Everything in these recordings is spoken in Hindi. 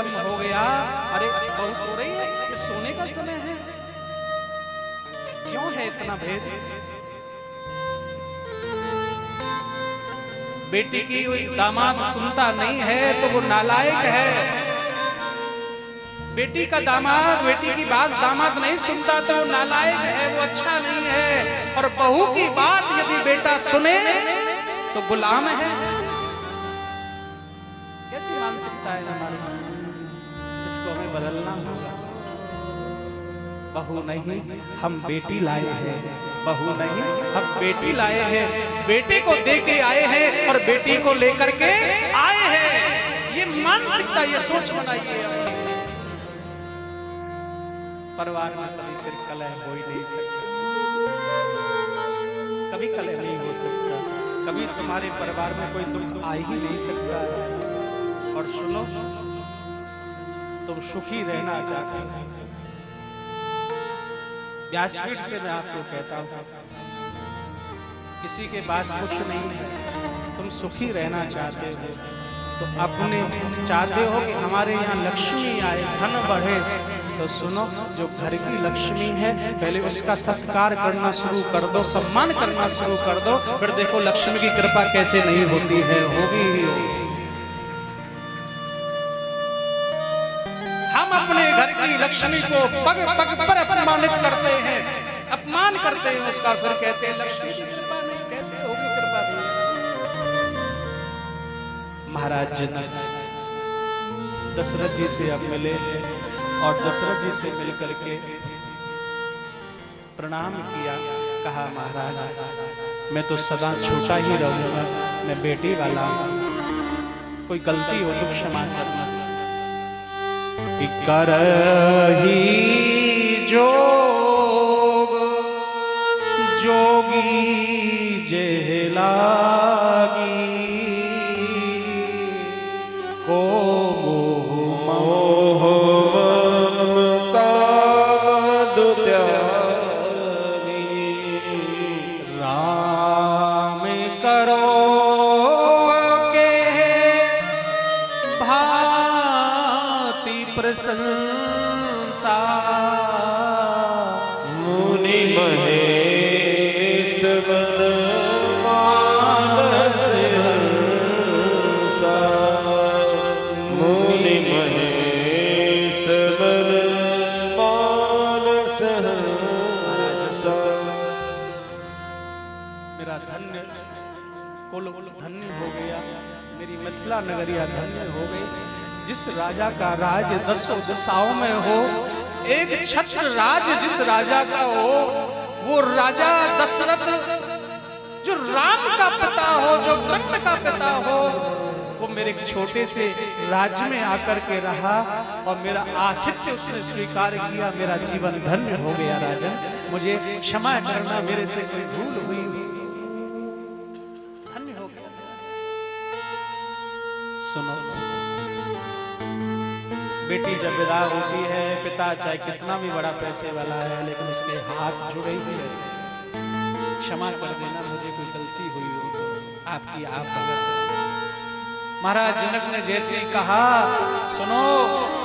विलंब हो गया। अरे बहू सो रही है, ये सोने का समय है, क्यों है इतना भेद? बेटी की दामाद सुनता नहीं है तो वो नालायक है। बेटी का दामाद बेटी की बात दामाद नहीं सुनता तो वो नालायक है, वो अच्छा नहीं है। और बहू की बात यदि बेटा सुने तो गुलाम है। कैसी मानसिकता है हमारी, इसको हमें बदलना होगा। बहू नहीं हम बेटी लाए हैं, बहू नहीं हम बेटी लाए हैं, बेटे को दे के आए हैं और बेटी को लेकर के आए हैं। ये मानसिकता, ये सोच बनाइए। परिवार में कभी फिर कलह हो ही नहीं सकता, कभी कलह नहीं हो सकता, कभी तुम्हारे परिवार में कोई दुख आ ही नहीं सकता है। और सुनो, तुम सुखी रहना चाहते हो, व्यासपीठ से मैं आपको कहता हूं, किसी के पास कुछ नहीं है, तुम सुखी रहना चाहते हो तो अपने चाहते हो कि हमारे यहाँ लक्ष्मी आए, धन बढ़े, तो सुनो, जो घर की लक्ष्मी है पहले उसका सत्कार करना शुरू कर दो, सम्मान करना शुरू कर दो, फिर देखो लक्ष्मी की कृपा कैसे नहीं होती है, होगी ही होगी। हम अपने घर की लक्ष्मी को पग पग पर अपमानित करते हैं, अपमान करते हैं उसका, फिर कहते हैं लक्ष्मी की कृपा नहीं, कैसे होगी कृपा भी? महाराज जनक दशरथ जी से अब मिले और दशरथ जी से मिलकर के प्रणाम किया, कहा महाराज मैं तो सदा छोटा ही रहूंगा, मैं बेटी वाला हूं, कोई गलती हो तो क्षमा करना। करही जोग जोगी जेह लागी, को मोह ममता दुत्यागी, राम करो के भांति प्रशंसा, मुनि महेश मन मानस हंसा, मुनि महेश मन मानस हंसा। मेरा धन्य कुल धन्य हो गया, मेरी मिथिला नगरिया धन्य हो गई। जिस राजा का राज दसों दिशाओं में हो, एक छत्र राज जिस राजा का हो, वो राजा दशरथ जो राम का पिता हो, जो ब्रह्म का पिता हो, वो मेरे छोटे से राज्य में आकर के रहा और मेरा आतिथ्य उसने स्वीकार किया। मेरा जीवन धन्य हो गया राजन, मुझे क्षमा करना, मेरे से कोई भूल हुई धन्य हो गया। सुनो, बेटी जब विदा होती है, पिता चाहे कितना भी बड़ा पैसे वाला है लेकिन उसके हाथ जुड़े हुए हैं, क्षमा कर देना, मुझे कोई गलती हुई हो तो आपकी आप भगत। महाराज जनक ने जैसे ही कहा, सुनो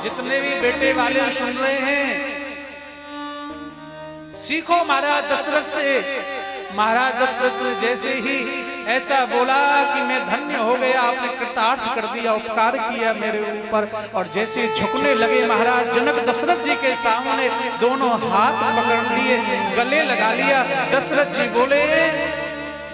जितने भी बेटे वाले सुन रहे हैं, सीखो महाराज दशरथ से। महाराज दशरथ ने जैसे ही ऐसा बोला कि मैं धन्य हो गया, आपने कृतार्थ कर दिया, उपकार किया मेरे ऊपर, और जैसे झुकने लगे महाराज जनक दशरथ जी के सामने, दोनों हाथ पकड़ लिए, गले लगा लिया। दशरथ जी बोले,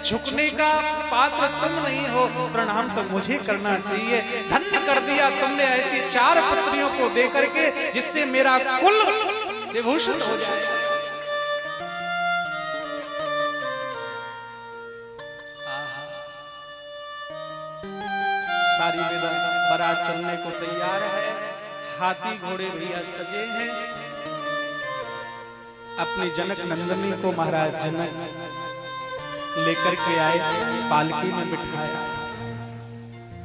झुकने का पात्र तुम नहीं हो, प्रणाम तो मुझे करना चाहिए। धन्य कर दिया तुमने ऐसी 4 पुत्रियों को देकर के, जिससे मेरा कुल विभूषित हो जाए। सारी बारात चलने को तैयार है, हाथी घोड़े भैया सजे हैं। अपनी जनक नंदनी को महाराज जनक लेकर के आए, पालकी में बिठाया।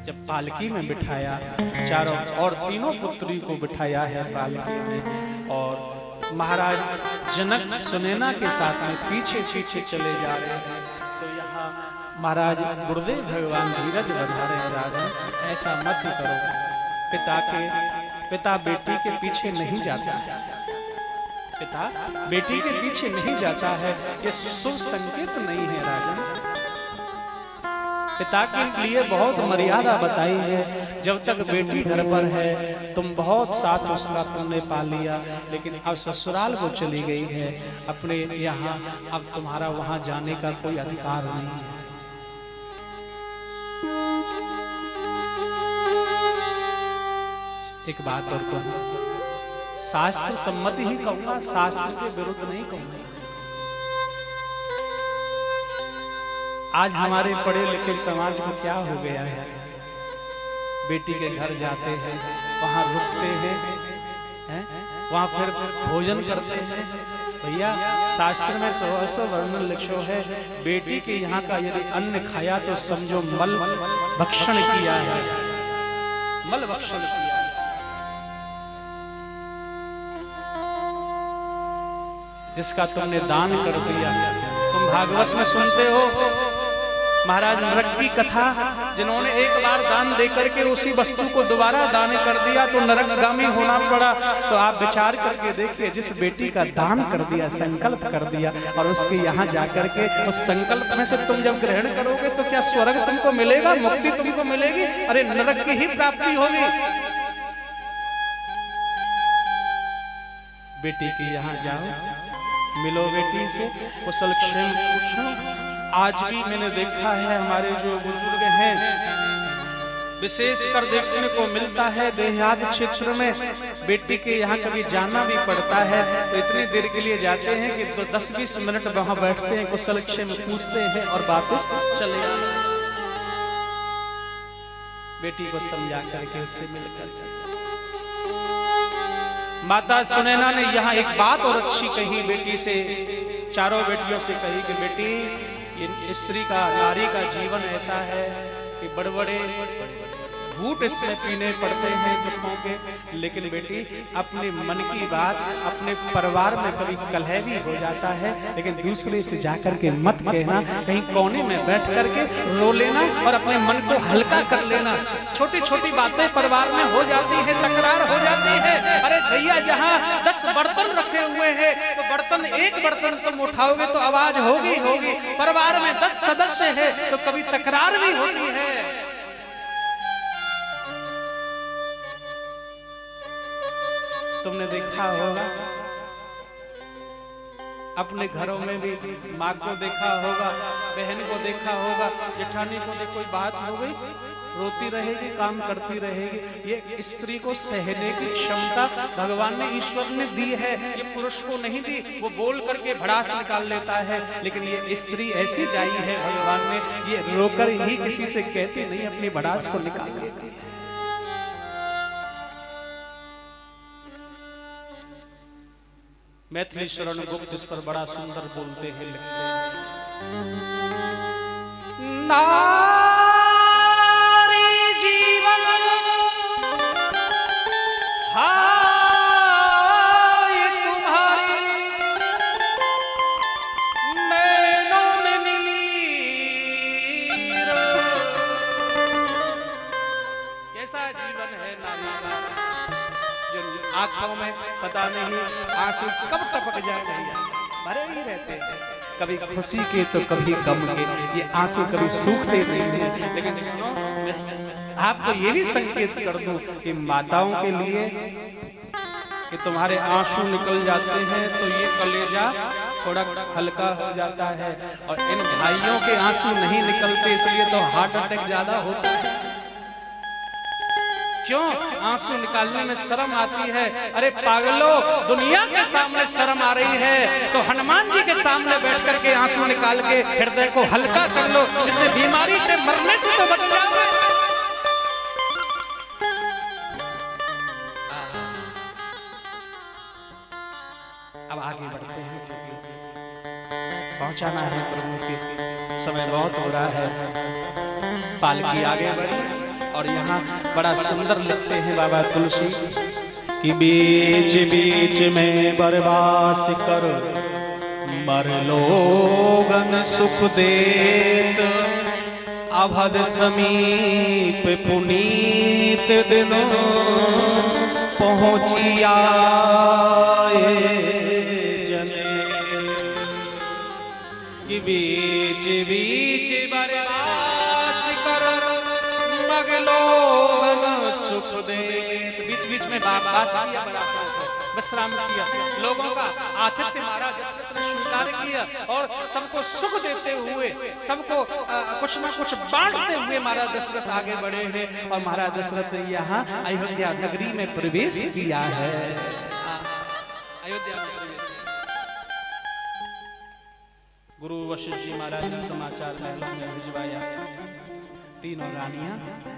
जब पालकी में बिठाया, चारों और तीनों पुत्री को बिठाया है पालकी में, और महाराज जनक सुनैना के साथ में पीछे पीछे चले जा रहे हैं। तो यहाँ महाराज गुरुदेव भगवान धीरज बधा रहे हैं, राजन ऐसा मत करो, पिता के पिता बेटी के पीछे नहीं जाता है, पिता बेटी के पीछे नहीं जाता है, ये शुभ संकेत नहीं है राजन। पिता के लिए बहुत मर्यादा बताई है, जब तक बेटी घर पर है तुम बहुत साथ उसका तुमने पा लिया, लेकिन अब ससुराल को चली गई है अपने यहाँ, अब तुम्हारा वहां जाने का कोई अधिकार नहीं है। एक बात और कहूं, शास्त्र सम्मति ही कहूंगा, शास्त्र के विरुद्ध नहीं कहूंगा। आज हमारे पढ़े लिखे समाज में क्या हो गया है, बेटी के घर जाते हैं, वहां रुकते हैं, वहां फिर भोजन करते हैं। भैया शास्त्र में सहस्र वर्णन लिखो है, बेटी के यहाँ का यदि अन्न खाया तो समझो मल भक्षण किया है, मल भक्षण किया है। जिसका तुमने दान कर दिया। तुम भागवत में सुनते हो महाराज नरक की कथा, जिन्होंने एक बार दान देकर के उसी वस्तु को दोबारा दान कर दिया तो नरकगामी होना पड़ा। तो आप विचार करके देखिए, जिस बेटी का दान कर दिया, संकल्प कर दिया, और उसके यहाँ जाकर के उस संकल्प में से तुम जब ग्रहण करोगे तो क्या स्वर्ग तुमको मिलेगा, मुक्ति तुमको मिलेगी? अरे नरक की ही प्राप्ति होगी। बेटी के यहाँ जाओ, मिलो बेटी से, कुशल क्षेम पूछो। आज भी मैंने देखा है हमारे जो बुजुर्ग हैं, विशेषकर देखने को मिलता है देहात क्षेत्र में, बेटी के यहाँ कभी जाना भी पड़ता है तो इतनी देर के लिए जाते हैं कि 10-20 मिनट वहां बैठते हैं, कुशल क्षेम पूछते हैं और वापस चले आते हैं। बेटी को समझा करके उससे मिलकर। माता सुनैना ने यहाँ एक बात और अच्छी कही बेटी से, चारों बेटियों से कही कि बेटी, स्त्री का, नारी का जीवन ऐसा है कि बड़े बड़े घूंट इसमें पीने पड़ते हैं दुखों के, लेकिन बेटी अपने मन की बात, अपने परिवार में कभी कलह भी हो जाता है, लेकिन दूसरे से जाकर के मत कहना, कहीं कोने में बैठ करके रो लेना और अपने मन को हल्का कर लेना। छोटी छोटी बातें परिवार में हो जाती है, तकरार हो जाती है। अरे भैया, जहाँ 10 बर्तन रखे हुए हैं तो बर्तन, एक बर्तन तुम उठाओगे तो आवाज होगी होगी। परिवार में 10 सदस्य है तो कभी तकरार भी होती है। तुमने देखा होगा अपने घरों में भी, माँ को देखा होगा, बहन को देखा होगा, जेठानी को कोई बात हो गई, रोती रहेगी, काम करती रहेगी। ये स्त्री को सहने की क्षमता भगवान ने, ईश्वर ने दी है, ये पुरुष को नहीं दी। वो बोल करके भड़ास निकाल लेता है, लेकिन ये स्त्री ऐसी जाई है भगवान ने, ये रोकर ही किसी से कहती नहीं, अपनी भड़ास को निकाल लेती है। मैथिली शरण गुप्त इस पर बड़ा सुंदर बोलते हैं, लिखते हैं, नारी जीवन हाय तुम्हारी नैनों में नीर। कैसा जीवन है नारी का, जो आंखों में पता नहीं आंसू कब टपक जाए, भरे ही रहते हैं, कभी खुशी के तो कभी गम के, ये आंसू कभी सूखते नहीं हैं। लेकिन सुनो, आपको ये भी संकेत कर दूं कि माताओं के लिए कि तुम्हारे आंसू निकल जाते हैं तो ये कलेजा थोड़ा हल्का हो जाता है, और इन भाइयों के आंसू नहीं निकलते इसलिए तो हार्ट अटैक ज्यादा होता है। क्यों? आंसू निकालने में शर्म आती है। अरे पागलों, दुनिया के सामने शर्म आ रही है तो हनुमान जी के सामने बैठ करके आंसू निकाल के हृदय को हल्का कर लो, इससे बीमारी से, मरने से तो बच जाओगे। अब आगे बढ़ते हैं क्योंकि पहुंचाना है प्रभु के, समय बहुत हो रहा है। पालकी आगे बढ़ी और यहाँ बड़ा सुंदर लिखते हैं बाबा तुलसी कि बीच बीच में बरबास कर मर लोगन सुख देत, अभद समीप पुनीत दिनों पहुंची आए जने कि बीच बीच बरवास कर मगलोगन सुख दे। बीच बीच में बास किया, विश्राम किया, लोगों का आतिथ्य महाराज दशरथ ने स्वीकार किया और सबको सुख देते हुए, सबको कुछ ना कुछ बांटते हुए महाराज दशरथ आगे बढ़े हैं। और महाराज दशरथ यहाँ अयोध्या नगरी में प्रवेश किया है। अयोध्या में प्रवेश, गुरु वशिष्ठ जी महाराज ने समाचार महलों में भिजवाया। तीनों रानियां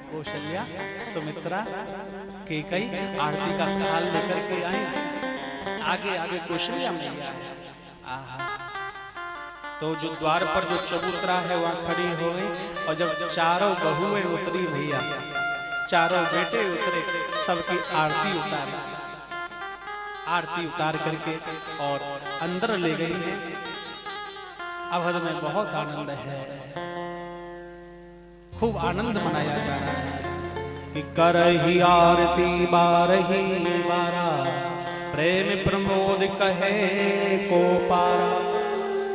कौशल्या, सुमित्रा, कैकेयी आरती का थाल लेकर के आई। आगे आगे कौशल्या मैया है। तो जो द्वार पर जो चबूतरा है वहां खड़ी हो गई। और जब चारों बहुएं उतरी भैया, चारों बेटे उतरे, सबकी आरती उतारी। आरती उतार करके और अंदर ले गई है। अवध में बहुत आनंद है, खूब आनंद मनाया जा रहा है कि करही आरती बारही बारा, प्रेम प्रमोद कहे को पारा।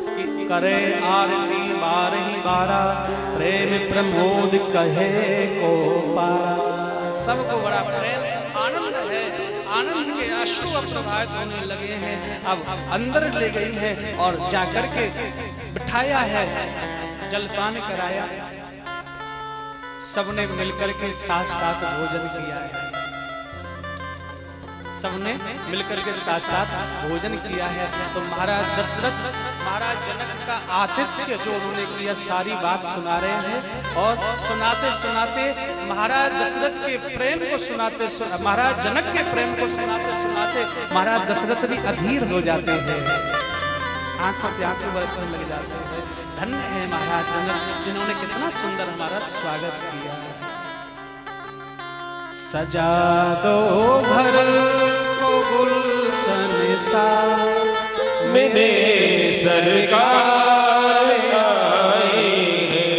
कि करे आरती बारही बारा, प्रेम प्रमोद कहे को पारा। सबको बड़ा प्रेम आनंद है, आनंद के अश्रु प्रवाहित होने लगे हैं। अब अंदर ले गई है और जाकर के बिठाया है, जलपान कराया। सबने मिलकर के साथ साथ भोजन किया है। सबने मिलकर के साथ साथ भोजन किया है। तो महाराज दशरथ, महाराज जनक का आतिथ्य जो उन्होंने किया, सारी बात सुना रहे हैं। और सुनाते सुनाते महाराज दशरथ के प्रेम को सुनाते, महाराज जनक के प्रेम को सुनाते सुनाते महाराज दशरथ भी अधीर हो जाते हैं, आंखों से आंसू बरसने लग जाते हैं। धन्य है महाराज जनक, जिन्होंने कितना सुंदर हमारा स्वागत किया। सजा दो घर को गुलशन सा, मेरे सरकार आए हैं।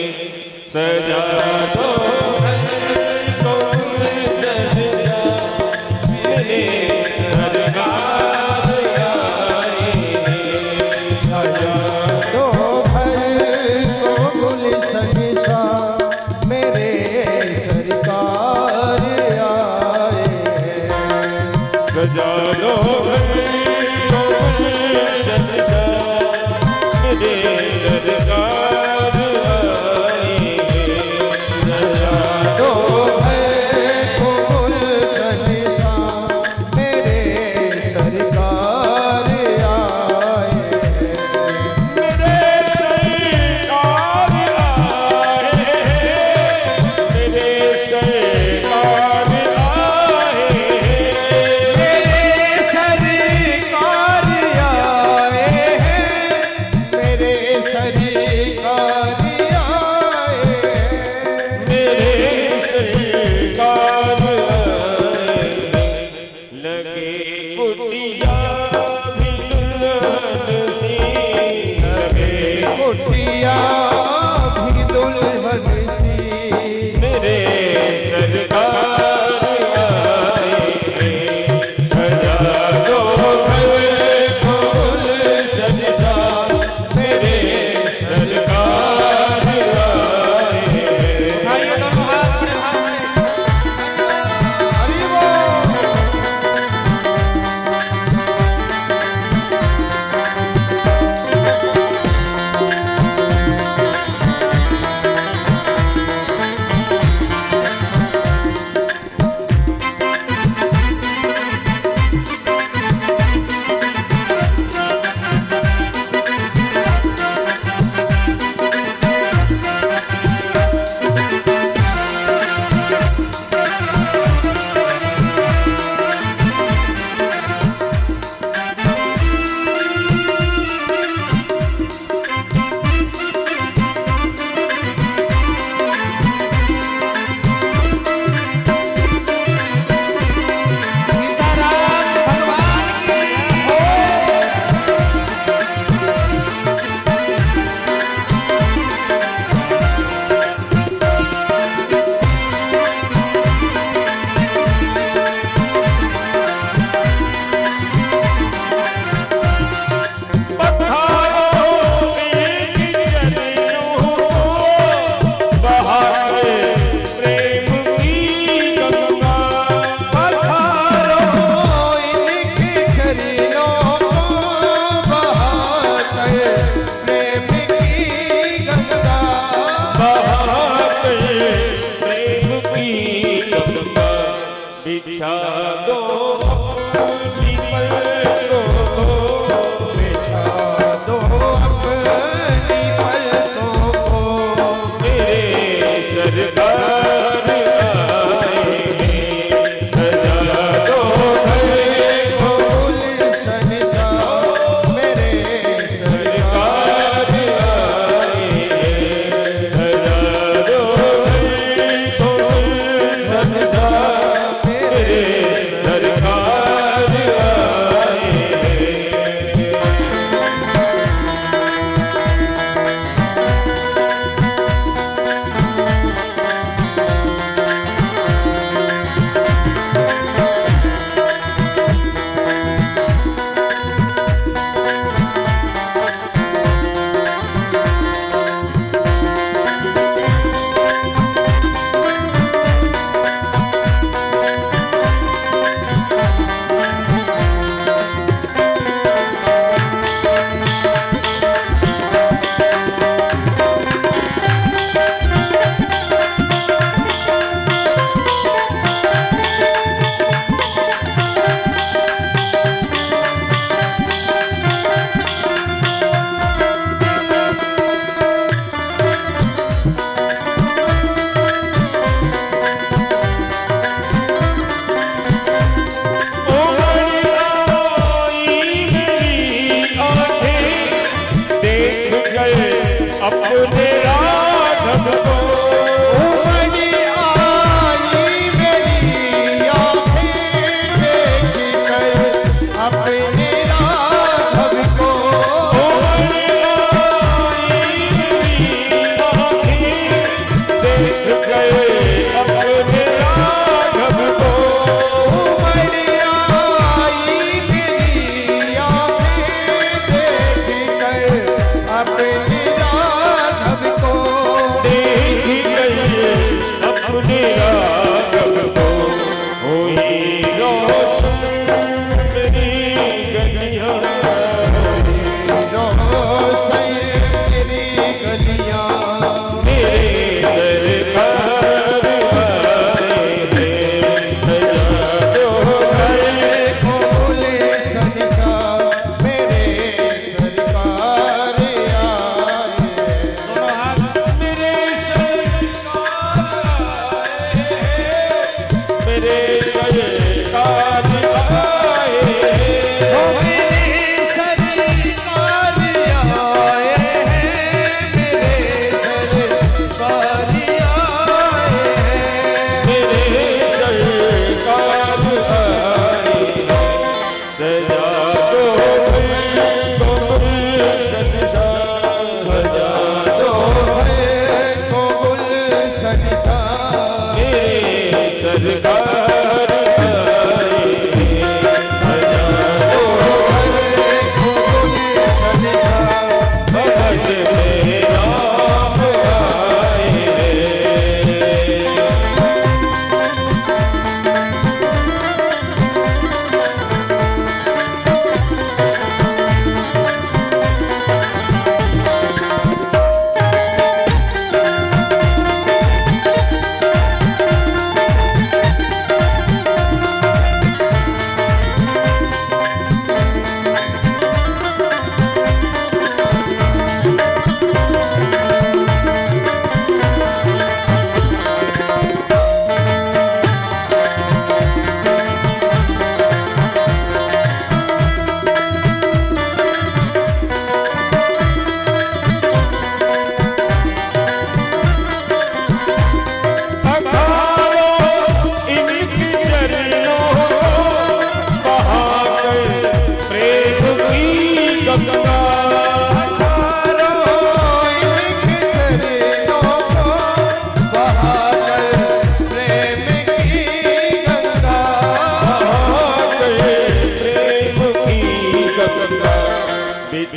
सजा दो घर को गुलशन सा, मेरे सरकार आए हैं। सजा दो घर को गुलशन सा, मेरे सरकार आए हैं। सजा दो घर को गुलशन सा, मेरे सरकार आए हैं। सजा दो घर को गुलशन सा, मेरे सरकार आए हैं। मेरे सरकार आए हैं। मेरे सरकार आए हैं। मेरे सरकार आए हैं। मेरे सरकार आए हैं। मेरे सरकार आए हैं। लगे कुटिया भी दुल्हन सी, लगे कुटिया भी दुल्हन सी, मेरे सरकार आए हैं। सजा दो घर को गुलशन सा, मेरे सरकार आए हैं। उठाइए दोनों हाथ, बड़े हाथ से। हरि बोल।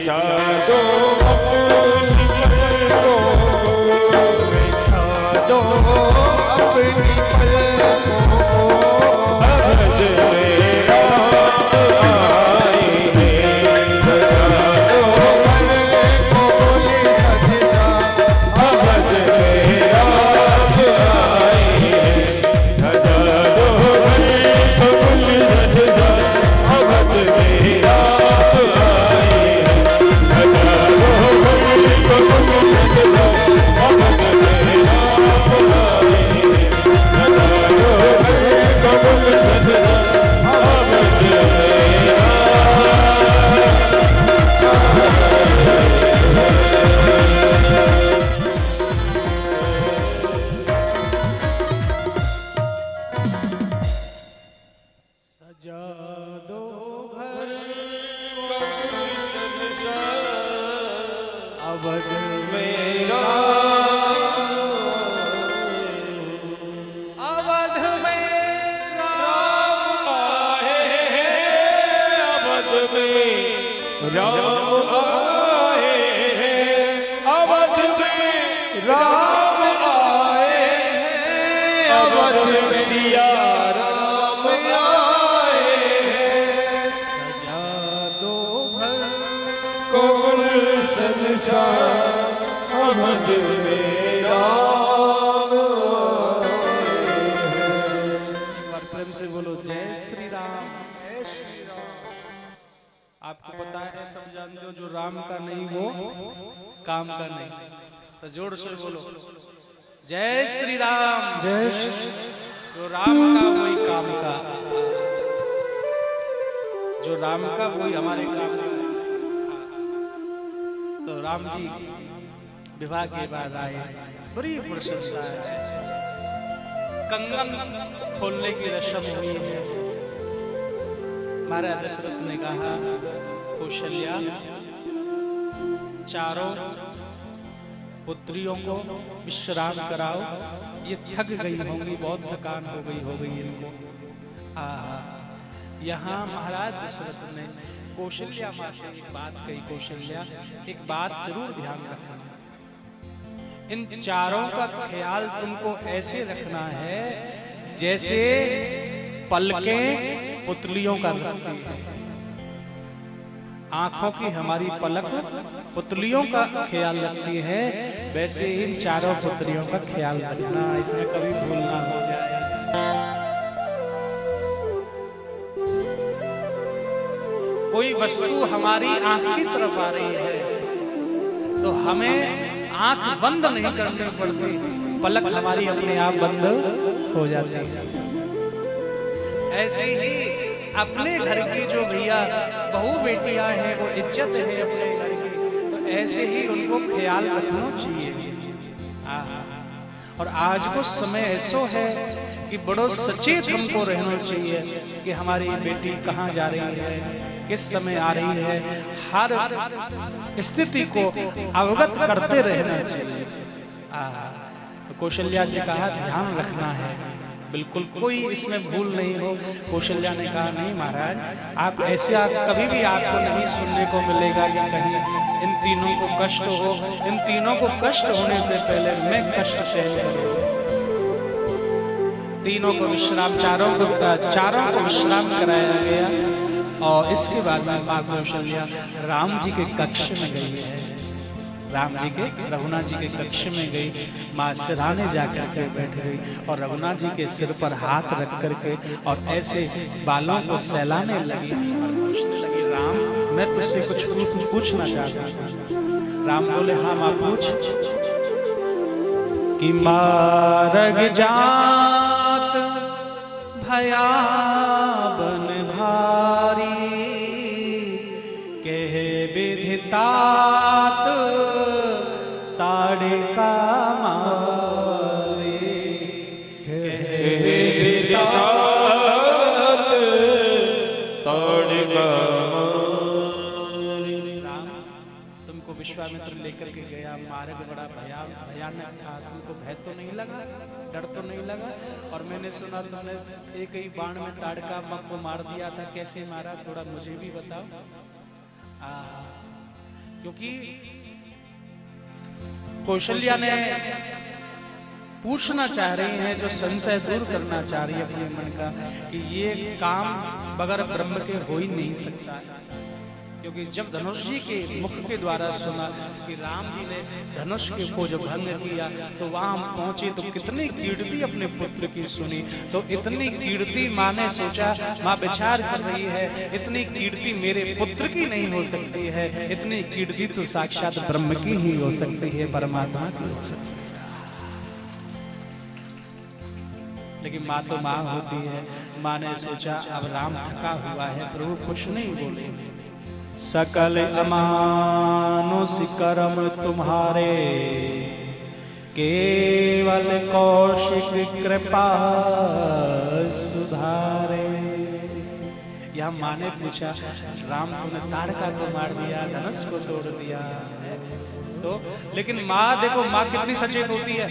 बिछा दो अपनी पलकों को, बिछा दो अपनी पलकों को। अवध में राम आए हैं, सजा दो मन को बोले सजसा, अवध में राम आए हैं, सजा दो मन को बोले सजसा, अवध में राम आए हैं, सजा दो मन को बोले सजसा, अवध में राम आए हैं, सजा दो मन को बोले सजसा, अवध में सजा दो घर अवध मेरा अवध में राम आए हैं, अवध में राम आए हैं, अवध में राम आए हैं, अवध में सिया राम आए हैं, सजा दो घर को गुलशन सा, अवध में राम आए हैं। एक बार प्रेम से बोलो जय श्री राम। आपको पता है, सब जानते हो, जो राम का नहीं वो काम का नहीं। तो जोर से बोलो जय श्री राम। जय जो राम का वही काम का, जो राम का वही हमारे काम का। तो राम जी विवाह के बाद आए, बड़ी प्रसन्नता है। कंगन खोलने की रस्म हुई है। महाराज दशरथ ने कहा, कौशल्या चारों पुत्रियों को विश्राम कराओ, ये थक गई होंगी, बहुत थकान हो गई इनको। यहाँ महाराज दशरथ ने कौशल्या माँ से एक बात कही, कौशल्या एक बात जरूर ध्यान रखना, इन चारों का ख्याल तुमको ऐसे रखना है जैसे पलकें पुतलियों का रखती है। आंखों की हमारी पलक पुतलियों का ख्याल रखती है, वैसे इन चारों पुत्रियों का ख्याल रखना, इसमें कभी भूल ना हो जाए। कोई वस्तु हमारी आंख की तरफ आ रही है तो हमें आंख बंद नहीं करनी पड़ती, पलक हमारी अपने आप बंद हो जाती है। ऐसे ही अपने घर की जो भैया बहू बेटियां हैं, वो इज्जत है अपने घर की, तो ऐसे ही उनको ख्याल रखना चाहिए। और आज को समय ऐसो है कि बड़ो सचेत हमको रहना चाहिए कि हमारी बेटी कहाँ जा रही है, किस समय आ रही है, हर स्थिति को अवगत करते रहना चाहिए। तो कौशल्या से कहा ध्यान रखना है, बिल्कुल कोई इसमें भूल नहीं हो। कौशल्या ने कहा नहीं महाराज, आप ऐसे कभी भी आपको नहीं सुनने को मिलेगा कि कहीं इन तीनों को कष्ट हो। इन तीनों को कष्ट होने से पहले मैं कष्ट सहन करूंगा। तीनों को विश्राम, चारों को विश्राम कराया गया और इसके बाद में माँ कौशल्या राम जी के कक्ष में गई है। राम जी के, रघुनाथ जी के कक्ष में गई, माँ सिरहाने जाकर के बैठ गई और रघुनाथ जी के सिर पर हाथ रख करके और ऐसे बालों को सहलाने लगी और पूछने लगी, राम मैं तुझसे कुछ पूछना चाहता हूँ। राम बोले हाँ माँ पूछ। कि मार्ग जात भयाबन भारी, कह विधितात ताड़का मारे, कह विधितात ताड़का मारे। राम तुमको विश्वामित्र लेकर के गया, मार्ग बड़ा भयानक था, तुमको भय तो नहीं लगा, डर तो नहीं लगा? और मैंने सुना तुमने एक ही बाण में ताड़का को मार दिया था, कैसे मारा थोड़ा मुझे भी बताओ। क्योंकि कौशल्या ने पूछना चाह रही हैं, जो संशय दूर करना चाह रही है अपने मन का, कि ये काम बगैर ब्रह्म के हो ही नहीं सकता है। क्योंकि जब धनुष जी के मुख के द्वारा सुना कि राम जी ने धनुष के को जब भंग किया, तो वहां हम पहुंचे तो कितनी कीर्ति अपने पुत्र की सुनी। तो इतनी कीर्ति माँ ने सोचा, माँ विचार कर रही है, इतनी कीर्ति मेरे पुत्र की नहीं हो सकती है, इतनी कीर्ति तो साक्षात ब्रह्म की ही हो सकती है, परमात्मा की हो सकती है। लेकिन माँ तो माँ होती है। माँ ने सोचा अब राम थका हुआ है, प्रभु कुछ नहीं बोले। सकल अमानुष कर्म तुम्हारे, केवल कौशिक कृपा सुधारे। यह माँ ने पूछा, राम तुमने ताड़का को मार दिया, धनुष को तोड़ दिया, तो लेकिन माँ देखो, माँ कितनी सचेत होती है।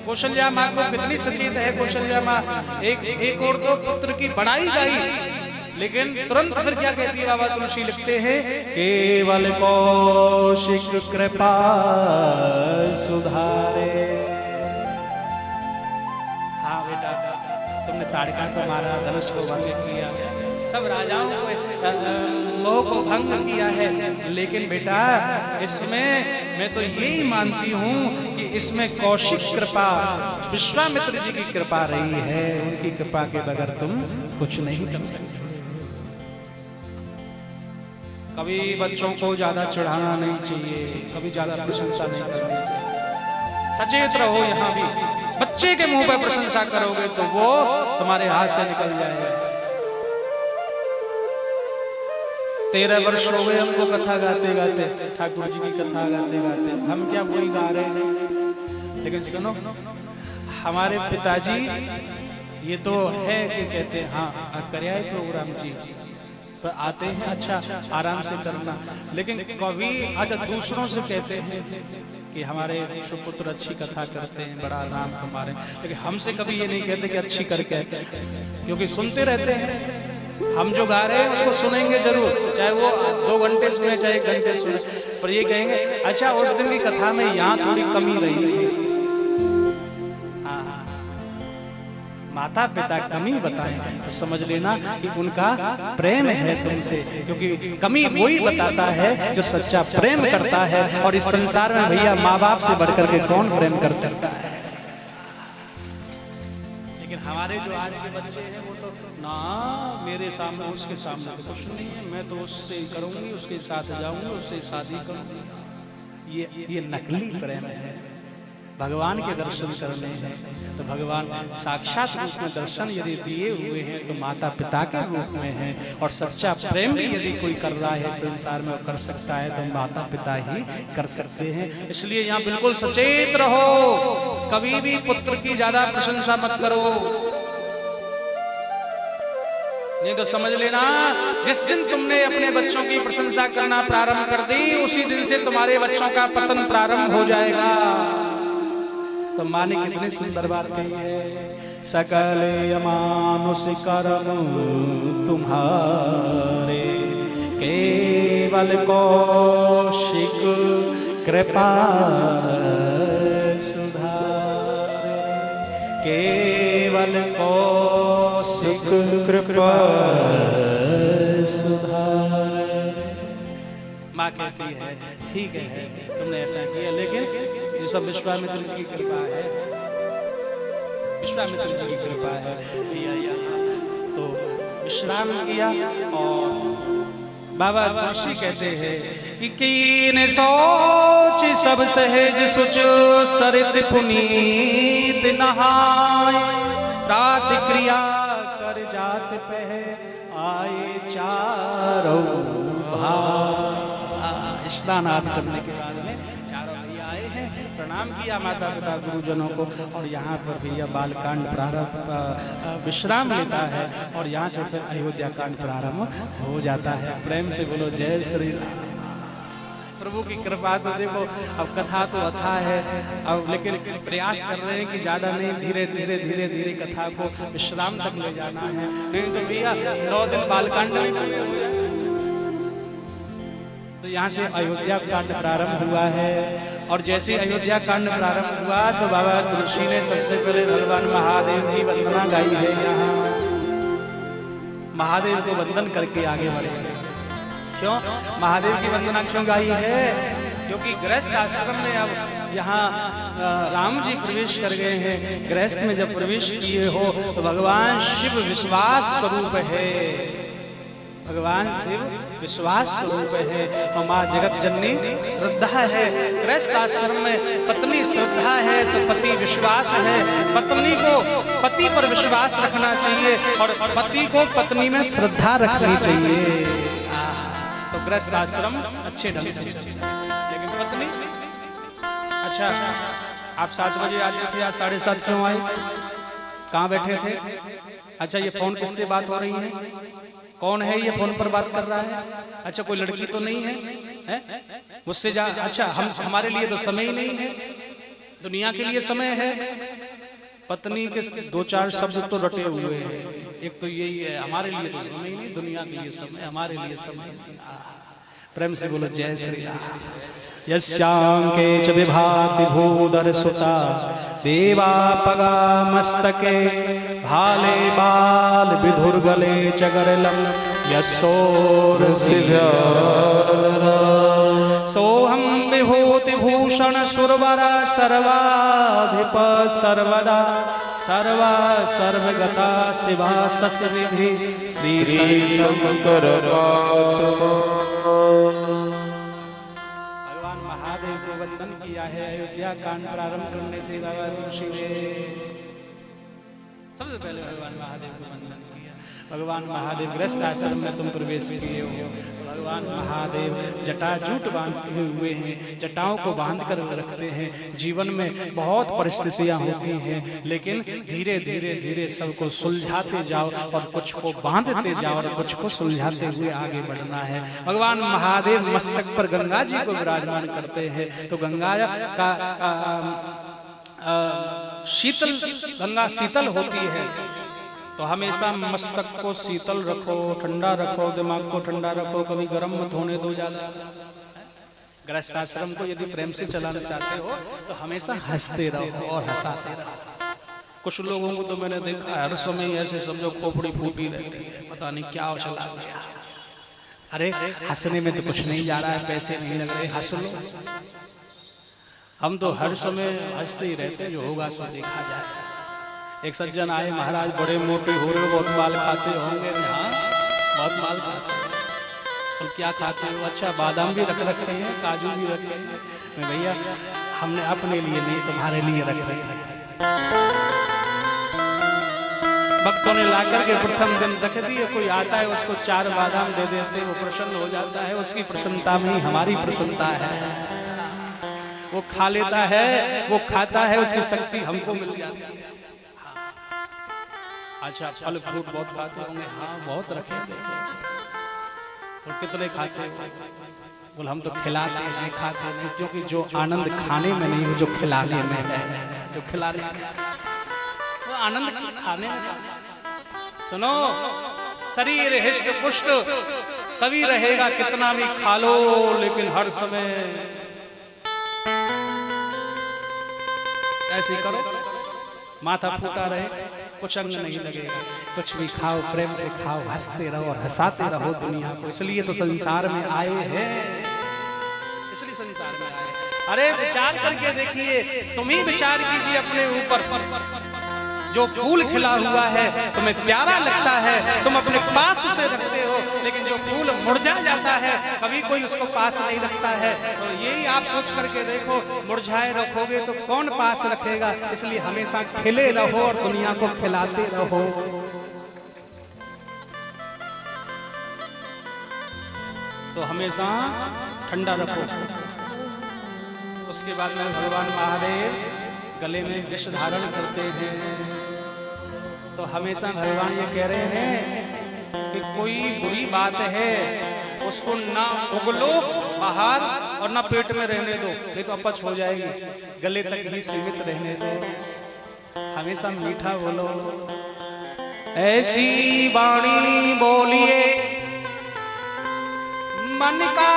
कौशल्या माँ को कितनी सचेत है कौशल्या माँ। एक और तो पुत्र की बड़ाई गाई, लेकिन तुरंत फिर क्या कहती है, बाबा तुलसी लिखते हैं, केवल कौशिक कृपा सुधारे। हाँ बेटा, तुमने ताड़का को मारा, धनुष को भंग किया, सब राजाओं को मोह को भंग किया है, लेकिन बेटा इसमें मैं तो यही मानती हूँ कि इसमें कौशिक कृपा, विश्वामित्र जी की कृपा रही है। उनकी कृपा के बगैर तुम कुछ नहीं कर सकते। कभी बच्चों को ज्यादा चढ़ाना नहीं चाहिए, कभी ज्यादा प्रशंसा नहीं करनी चाहिए। सचेत रहो। यहाँ भी बच्चे के मुंह पर प्रशंसा करोगे तो वो तुम्हारे हाथ से निकल जाएगा। 13 वर्ष हो गए हमको कथा गाते गाते, ठाकुर जी की कथा गाते गाते। हम क्या वही गा रहे हैं, लेकिन सुनो, हमारे पिताजी ये तो है कि कहते हैं हाँ करिए प्रोग्राम जी, पर आते हैं अच्छा आराम से करना, लेकिन कभी अच्छा दूसरों से कहते हैं कि हमारे सुपुत्र अच्छी कथा करते हैं, बड़ा नाम हमारे, लेकिन हमसे कभी ये नहीं कहते कि अच्छी करके, क्योंकि सुनते रहते हैं। हम जो गा रहे हैं उसको सुनेंगे जरूर, चाहे वो 2 घंटे सुने चाहे 1 घंटे सुने, पर ये कहेंगे अच्छा उस दिन की कथा में यहाँ थोड़ी कमी रही थी। माता पिता कमी बताएं तो समझ लेना कि उनका प्रेम है तुमसे, क्योंकि कमी वही बताता है जो सच्चा प्रेम करता है। और इस संसार में भैया माँ बाप से बढ़कर के कौन प्रेम कर सकता है। लेकिन हमारे जो आज के बच्चे हैं वो तो ना, मेरे सामने उसके सामने तो कुछ नहीं है, मैं तो उससे ही करूंगी, उसके साथ जाऊंगी, उससे शादी करूंगी। ये नकली प्रेम है। भगवान के दर्शन करने हैं तो भगवान साक्षात रूप में दर्शन यदि दिए हुए हैं तो माता पिता के रूप में है। और सच्चा प्रेम भी यदि कोई कर रहा है संसार में और कर सकता है तो माता पिता ही कर सकते हैं। इसलिए यहाँ बिल्कुल सचेत रहो, कभी भी पुत्र की ज्यादा प्रशंसा मत करो, नहीं तो समझ लेना जिस दिन तुमने अपने बच्चों की प्रशंसा करना प्रारंभ कर दी, उसी दिन से तुम्हारे बच्चों का पतन प्रारंभ हो जाएगा। तो माँ ने कितनी सुंदर बात कही है, सकल अमानुष कर्म तुम्हारे, केवल कौशिक कृपा सुधारे, केवल कौशिक कृपा सुधारे। माँ कहती है ठीक है तुमने ऐसा किया, लेकिन ये सब विश्वामित्र की कृपा है, विश्वामित्र जी की कृपा है। तो विश्राम किया और बाबा तुलसी कहते हैं कि कीन सोच सब सहज सुच, सरित पुनीत नहाय, प्रातिक्रिया कर जात पह, आए चारों भाई। स्नान आदि करने के बाद में चारों भैया आए हैं, प्रणाम किया माता पिता गुरुजनों को, और यहाँ पर भैया बालकांड प्रारंभ विश्राम लेता है और यहाँ से फिर अयोध्या कांड प्रारंभ हो जाता है। प्रेम से बोलो जय श्री राम। प्रभु की कृपा तो देखो, अब कथा तो अथा है, अब लेकिन प्रयास कर रहे हैं कि ज्यादा नहीं, धीरे धीरे धीरे धीरे कथा को विश्राम तक ले जाना है, नहीं तो भैया 9 दिन बालकांड में पूरे हो जाए। तो यहाँ से अयोध्या कांड प्रारंभ हुआ है। और जैसे अयोध्या कांड प्रारंभ हुआ तो बाबा तुलसी ने सबसे पहले भगवान महादेव की वंदना गाई है। यहाँ महादेव को वंदन करके आगे बढ़े। क्यों महादेव की वंदना क्यों गाई है? क्योंकि गृहस्थ आश्रम में अब यहाँ राम जी प्रवेश कर गए हैं। गृहस्थ में जब प्रवेश किए हो तो भगवान शिव विश्वास स्वरूप है। भगवान शिव विश्वास स्वरूप है और माँ जगत जननी श्रद्धा है। गृहस्थ आश्रम में पत्नी श्रद्धा है तो पति विश्वास है। पत्नी को पति पर विश्वास रखना चाहिए और पति को पत्नी में श्रद्धा रखनी चाहिए। तो गृहस्थ आश्रम अच्छे ढंग से, लेकिन पत्नी अच्छा आप 7 बजे आते थे, आज 7:30 क्यों आए? कहाँ बैठे थे? अच्छा ये फोन किससे बात हो रही है? कौन है ये फोन पर बात कर रहा है? अच्छा कोई लड़की तो नहीं है, है? मुझसे जा अच्छा हमारे लिए तो समय ही नहीं है, दुनिया के लिए समय है। पत्नी के 2-4 शब्द तो रटे हुए हैं। एक तो यही है, हमारे लिए तो समय नहीं, दुनिया के लिए समय, हमारे लिए समय। प्रेम से बोलो जय श्री राम। यस्यांके च विभाति भूधर सुता देवापगा मस्तके भाले बाल विधुर्गले च गरलम यशोरसिया सोहम विभूति भूषण सुरवरा सर्वाधिप सर्वदा सर्वा सर्वगता शिवा ससविधि श्री शंकर भगवान महादेव को वंदन किया है। अयोध्या कांड प्रारंभ करने से बाबा तुलसी ने सबसे पहले भगवान महादेव को वंदन किया। भगवान महादेव गृहस्थ आश्रम में तुम प्रवेश किए हो। भगवान महादेव जटाजूट बांधे हुए हैं, जटाओं को बांध कर रखते हैं। जीवन में बहुत परिस्थितियां होती हैं, लेकिन धीरे धीरे धीरे सबको सुलझाते जाओ और कुछ को बांधते जाओ और कुछ को सुलझाते हुए आगे बढ़ना है। भगवान महादेव मस्तक पर गंगा जी को विराजमान करते हैं, तो गंगा का शीतल गंगा शीतल होती है, तो हमेशा मस्तक को शीतल रखो, ठंडा रखो, दिमाग को ठंडा रखो, कभी गर्म मत होने दो ज्यादा। गृहस्थ आश्रम को यदि प्रेम से चलाना चाहते हो तो हमेशा हंसते रहो और हंसाते रहो। कुछ लोगों को तो मैंने देखा हर समय ऐसे समझो खोपड़ी फूटी रहती है, पता नहीं क्या चला गया। अरे हंसने में तो कुछ नहीं जा रहा है, पैसे नहीं लग रहे, हंस लो। हम तो हर समय हंसते ही रहते, जो होगा सो देखा जाए। एक सज्जन आए, महाराज बड़े मोटे हो रहे हो, बहुत माल खाते होंगे। हाँ बहुत माल खाते हो। और क्या खाते हो? अच्छा बादाम भी रख रखे हैं, काजू भी रखे हैं। मैं भैया हमने अपने लिए नहीं तुम्हारे लिए रख रहे हैं। भक्तों ने लाकर के प्रथम दिन रख दिए, कोई आता है उसको 4 बादाम दे देते, वो प्रसन्न हो जाता है। उसकी प्रसन्नता में ही हमारी प्रसन्नता है। वो खा लेता है, वो खाता है, उसकी शक्ति हमको मिल जाती है। अच्छा फल फ्रूट बहुत खाते होंगे? हाँ बहुत रखे। और कितने खाते हो? बोल हम तो खिलाते हैं, खाते नहीं, क्योंकि जो आनंद खाने में नहीं, वो जो खिलाने में है। जो खिलाने वो आनंद खाने में। सुनो, शरीर हिष्ट पुष्ट तभी रहेगा कितना भी खा लो, लेकिन हर समय ऐसे करो माथा फूटा रहे, कुछ अंग नहीं लगेगा। कुछ भी खाओ, प्रेम से खाओ, हंसते रहो और हंसाते रहो दुनिया को। इसलिए तो संसार में आए हैं, इसलिए संसार में आए। अरे विचार करके देखिए, तुम ही विचार कीजिए अपने ऊपर। जो फूल खिला हुआ है तुम्हें प्यारा लगता है, तुम अपने पास उसे रखते हो, लेकिन जो फूल मुरझा जाता है कभी कोई उसको पास नहीं रखता है। तो यही आप सोच करके देखो, मुरझाए रखोगे तो कौन पास रखेगा। इसलिए हमेशा खिले रहो और दुनिया को खिलाते रहो। तो हमेशा ठंडा रखो। उसके बाद में भगवान महादेव गले में विष धारण करते हैं। तो हमेशा भगवान ये कह रहे हैं कि कोई बुरी बात है उसको ना उगलो बाहर और ना पेट में रहने दो, नहीं तो अपच हो जाएगी। गले तक ही सीमित रहने दो। हमेशा मीठा बोलो। ऐसी वाणी बोलिए मन का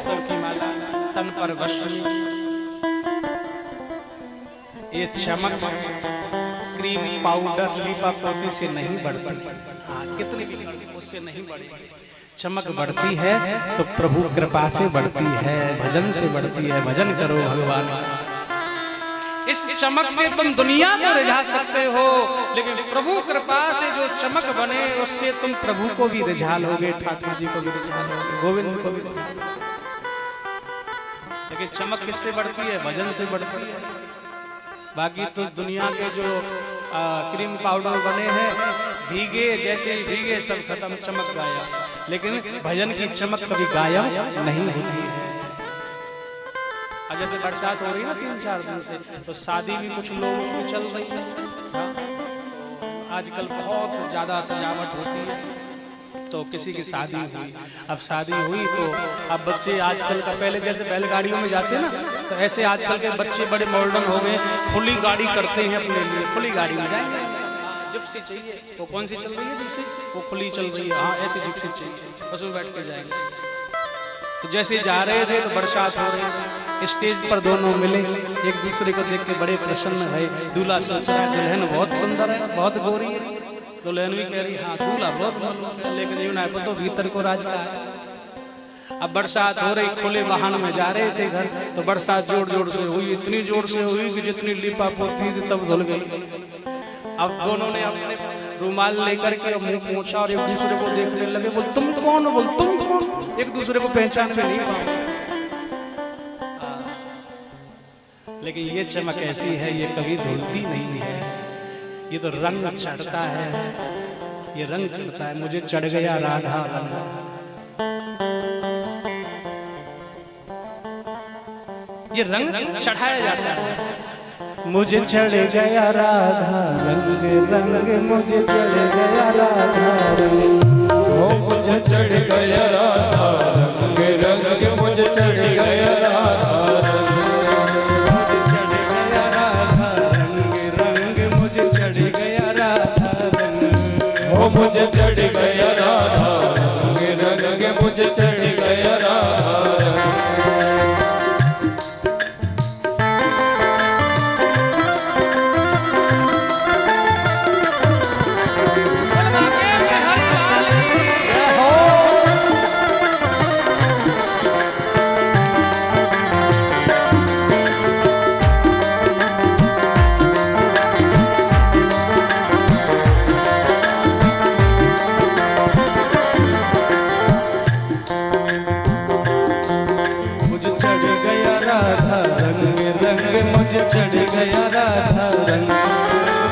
केसर की माला तन पर वस्त्र, ये चमक क्रीम पाउडर लीपा पोती से नहीं बढ़ती। हाँ, कितनी भी कर ली उससे नहीं बढ़ेगी। चमक बढ़ती है तो प्रभु कृपा से बढ़ती है, भजन से बढ़ती है। भजन करो भगवान का। इस चमक से तुम दुनिया को रिझा सकते हो, लेकिन प्रभु कृपा से जो चमक बने उससे तुम प्रभु को भी रिझा लोगे, ठाकुर जी को भी रिझा लोगे, गोविंद को भी रिझा लोगे। लेकिन चमक किससे बढ़ती है? भजन से बढ़ती है। बाकी तो दुनिया के जो क्रीम पाउडर बने हैं, भीगे जैसे ही भीगे सब खत्म, चमक गायब। लेकिन भजन की चमक कभी गायब नहीं होती है। अब जैसे बरसात हो रही है ना 3-4 दिन से, तो शादी भी कुछ लोगों की चल रही है। हाँ? आजकल बहुत ज्यादा सजावट होती है, तो किसी की शादी हुई, अब शादी हुई तो अब बच्चे आजकल का, पहले जैसे बैलगाड़ियों में जाते ना, तो ऐसे आजकल के बच्चे बड़े मॉडर्न हो गए, खुली गाड़ी करते हैं अपने लिए, खुली गाड़ी में जाएंगे। जिप्सी चाहिए, वो कौन सी चल रही है जिप्सी? वो खुली चल रही है। हाँ, ऐसी जिप्सी चाहिए, उसमें बैठ के जाएंगे। तो जैसे जा रहे थे तो बरसात हो रही, स्टेज पर दोनों मिले, एक दूसरे को देख के बड़े प्रसन्न भये। दूल्हा सोच रहा है दुल्हन बहुत सुंदर है, बहुत गोरी है। दुल्हन भी कह रही हाँ दूल्हा बहुत मन है, लेकिन यूं ना तो भीतर को राज का है। अब बरसात हो रही, खुले वाहन में जा रहे थे घर, तो बरसात जोर जोर से हुई, इतनी जोर से हुई कि जितनी लिपा पोती थी तब धुल गई। अब दोनों ने अपने रुमाल लेकर के मुंह पोंछा और एक दूसरे को देखने लगे। बोल तुम कौन? बोल तुम कौन? एक दूसरे को पहचान में नहीं पाए। लेकिन ये चमक ऐसी है, ये कभी धुलती नहीं है। ये तो रंग चढ़ता है, ये रंग चढ़ता है। मुझे चढ़ गया राधा रंग, ये रंग चढ़ाया जाता है। मुझे चढ़ गया राधा रंग, रंग मुझे चढ़ गया राधा रंग। हो मुझे चढ़ गया राधा रंग, रंग मुझे चढ़ गया राधा रंग। चढ़ गया राधा रंग, रंग मुझे चढ़ गया राधा रंग। हो मुझे चढ़ गया राधा रंग, रंग मुझे चढ़ गया राधा रंग। चढ़ गया राधा रंग।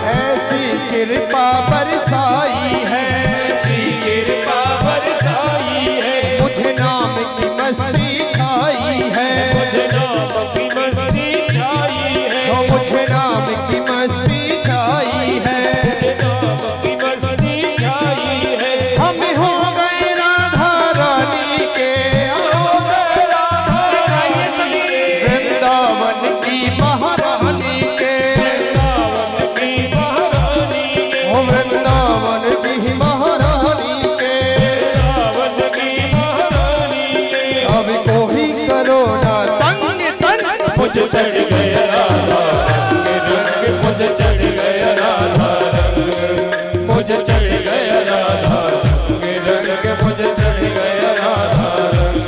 ऐसी कृपा बरसाई है, ऐसी कृपा बरसाई है, मुझे नाम की मस्ती छाई है, मुझे नाम की मस्ती छाई है, हो मुझे नाम की मस्ती छाई है। मुझे नाम की मस्ती छाई है। हम हो गए राधा रानी के, हो गए राधा रानी के, वृंदावन की महारानी के, वृंदावन की महारानी के, हो वृंदावन की महारानी के। वृंदावन की महारानी के। अब कोई करो ना तंग तन, मुझे चढ़ गया राधा रंग, रंग मुझे चढ़ गया राधा रंग। मुझे चढ़ गया राधा रंग, रंग मुझे चढ़ गया राधा रंग।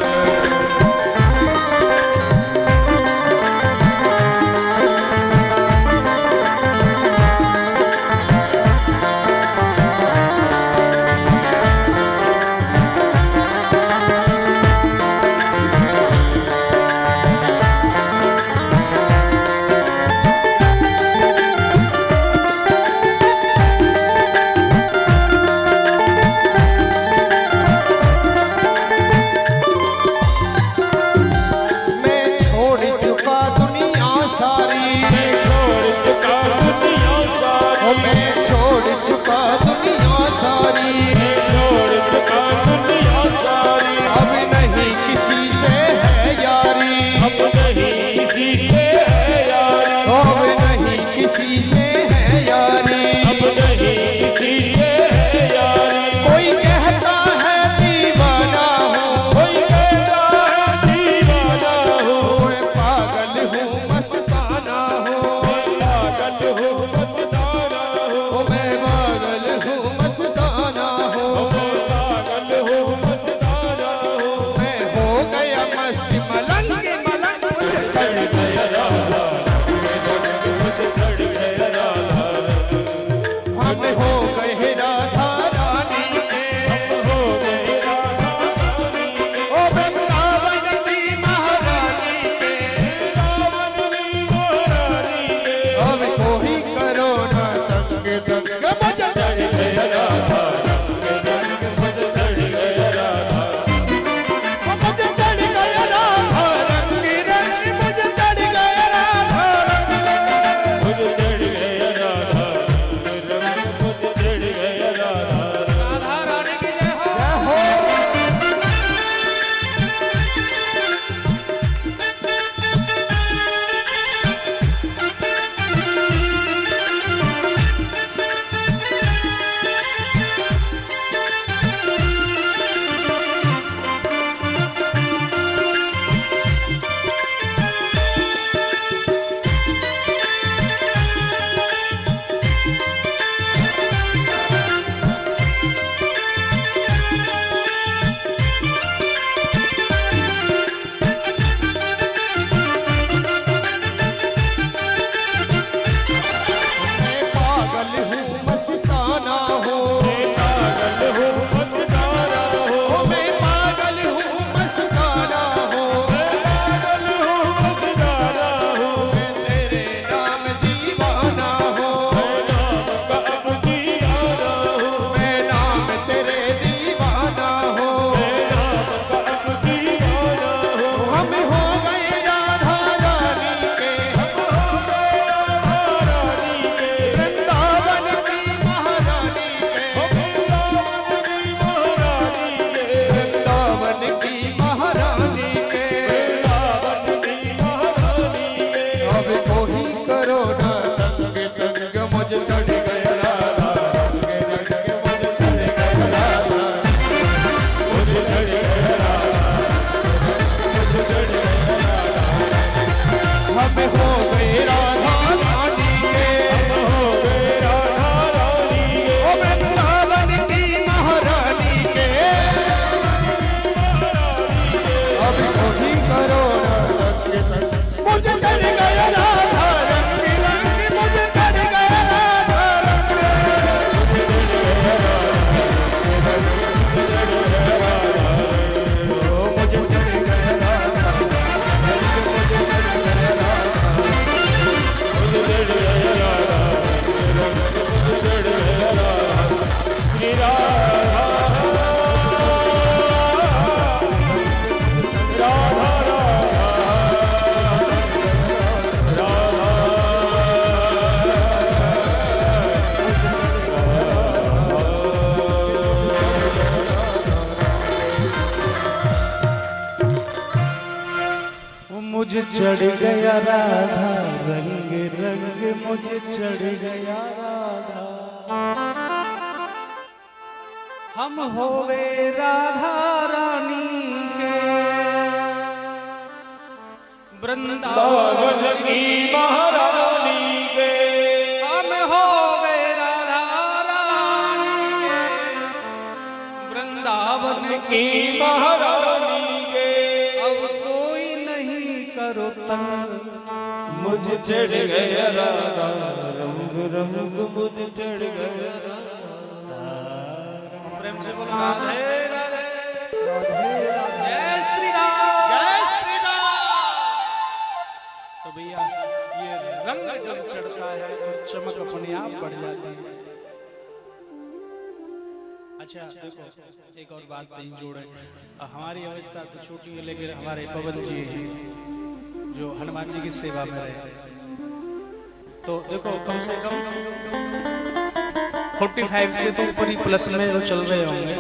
मुझे चढ़ गया राधा, रंग रंग मुझे चढ़ गया राधा। हम हो गए राधा रानी के वृंदावन की महारानी के। हम हो गए राधा रानी के वृंदावन की महारानी के। अब कोई नहीं करो तंग, मुझे चढ़ गया राधा, रंग रंग मुझे चढ़ गया राधा। प्रेम से बोलो राधे राधे जय श्री राम जय श्री राम। तो भैया ये रंग जब चढ़ता है तो चमक अपने आप बढ़ जाती है। अच्छा देखो एक और बात नहीं जोड़े, हमारी अवस्था तो छोटी है लेकिन हमारे पवन जी जो हनुमान जी की सेवा में रहे, तो देखो कम से कम 45 से तो ऊपर ही प्लस में वो चल रहे होंगे।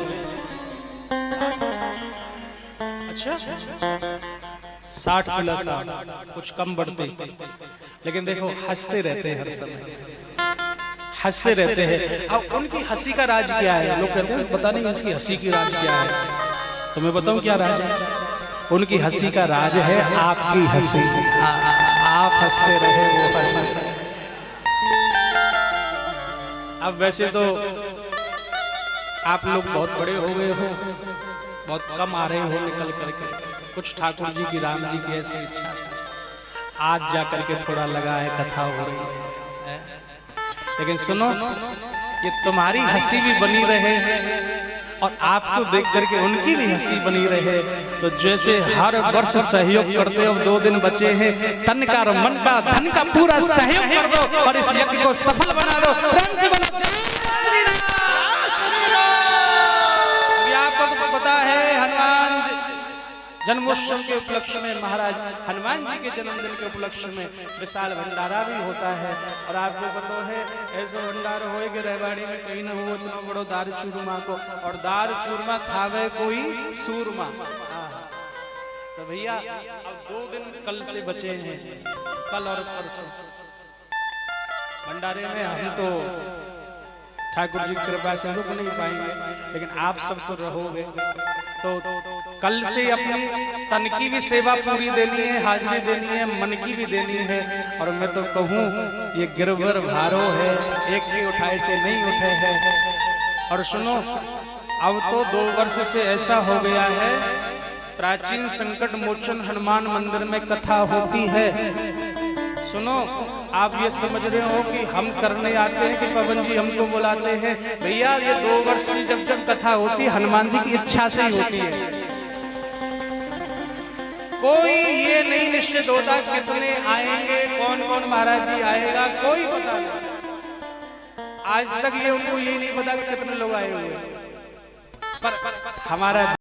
अच्छा 60 प्लस कुछ कम बढ़ते, लेकिन देखो हंसते रहते हैं हर समय, हंसते रहते हैं। अब उनकी हंसी का राज क्या है? लोग कहते हैं पता नहीं इसकी हंसी की राज क्या है। तो मैं बताऊं क्या राज है? उनकी हंसी का राज है आपकी हंसी। आप हंसते रहे वो हंसते रहे। अब वैसे तो आप लोग बहुत बड़े हो गए हो, बहुत कम आ रहे हो निकल करके। कुछ ठाकुर जी की राम जी की ऐसी इच्छा था, आज जा करके थोड़ा लगा है कथा हो रही है। लेकिन सुनो, ये तुम्हारी हंसी भी बनी रहे और आपको देख करके उनकी भी हंसी बनी रहे। तो जैसे हर वर्ष सहयोग करते हो, 2 दिन बचे हैं, तन का और मन का धन का पूरा सहयोग कर दो और इस यज्ञ को सफल बना दो। प्रेम से बोलो जय श्री राम। अभी आपको पता है हनुमान जन्मोत्सव के उपलक्ष्य में, महाराज हनुमान जी के जन्मदिन के उपलक्ष्य में विशाल भंडारा भी होता है। और आपको पता है ऐसे भंडारा होए कि रेवाड़ी में कहीं ना हो इतना बड़ो दार चूरमा को, और दार चूरमा खावे कोई सूरमा। तो भैया अब 2 दिन कल से बचे हैं, कल और परसों भंडारे में हम तो ठाकुर जी की कृपा से रुक नहीं पाएंगे, लेकिन आप सब तो रहोगे। तो कल से अपनी तन की भी सेवा पूरी देनी है, हाजिरी देनी है, मन की भी देनी है। और मैं तो कहूँ ये गिरवर भारो है, एक भी उठाए से नहीं उठे हैं। और सुनो, अब तो 2 वर्ष से ऐसा हो गया है, प्राचीन संकट मोचन हनुमान मंदिर में कथा होती है। सुनो, आप ये समझ रहे हो कि हम करने आते हैं कि पवन जी हमको बुलाते हैं? भैया ये 2 वर्ष से जब जब कथा होती है हनुमान जी की इच्छा से ही होती है। कोई ये नहीं निश्चित होता कितने आएंगे, कौन कौन महाराज जी आएगा, कोई पता नहीं। आज तक ये उनको ये नहीं पता कि कितने लोग आए हुए, पर हमारा